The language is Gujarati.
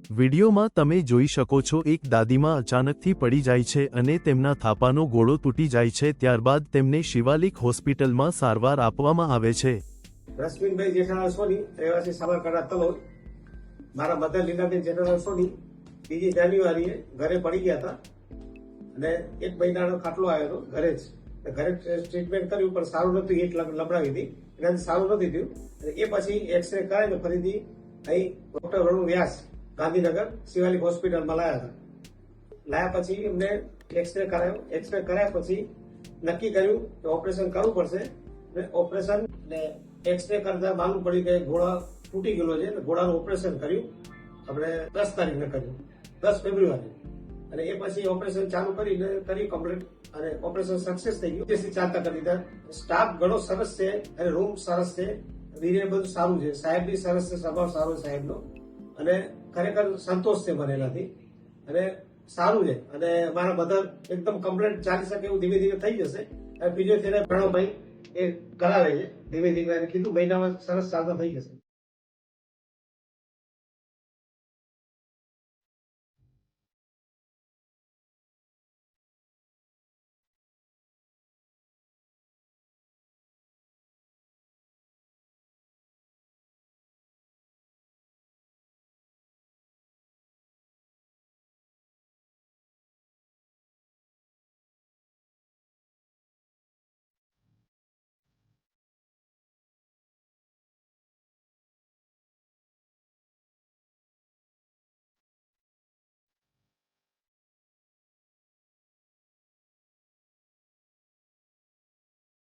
વિડીયોમાં તમે જોઈ શકો છો એક દાદીમાં અચાનકથી પડી જાય છે અને તેમના થાપાનો ગોળો તૂટી જાય છે। ત્યારબાદ તેમને શિવાલિક હોસ્પિટલમાં સારવાર આપવામાં આવે છે। રશ્મિનભાઈ જેઠાલાલ સોની, રહેવાસી સાબરકાંઠા તલોદ। મારા મધર લીલાબેન જેઠાલાલ સોની 2 જાન્યુઆરીએ ઘરે પડી ગયા હતા અને 1 મહિનાનો ખાટલો આવ્યો હતો ઘરે જ। ઘરે ટ્રીટમેન્ટ કર્યું પણ સારું નતું, ઈંટ લબડાવી હતી, એનાથી સારું નથી થયું। એ પછી એક્સરે કરાવીને ફરીથી અહીં ડોક્ટર વરુણ વ્યાસ ગાંધીનગર શિવાલિક હોસ્પિટલમાં લાયા પછી એમને એક્સરે કરાયો। એક્સરે કરાયા પછી નક્કી કર્યું કે ઓપરેશન કરવું પડશે અને ઓપરેશન ને એક્સરે કરતા માલુમ પડી કે ઘોડા તૂટી ગયેલો છે, ઘોડાનું ઓપરેશન કર્યું આપણે 10 તારીખને કર્યું, 10 ફેબ્રુઆરી। અને એ પછી ઓપરેશન ચાલુ કરી કમ્પ્લીટ અને ઓપરેશન સક્સેસ થઈ ગયું। જેથી ચાલતા કરી દીધા। સ્ટાફ ઘણો સરસ છે અને રૂમ સરસ છે, વિરે બધું સારું છે, સાહેબ બી સરસ છે, સ્વભાવ સારો સાહેબનો અને ખરેખર સંતોષ છે મને એનાથી અને સારું છે। અને મારા બધા એકદમ કમ્પ્લીટ ચાલી શકે એવું ધીમે ધીમે થઈ જશે। ફિઝિયોથેરાપી પ્રણવભાઈ એ કરાવે છે, ધીમે ધીમે કીધું મહિનામાં સરસ ચાલતા થઈ જશે।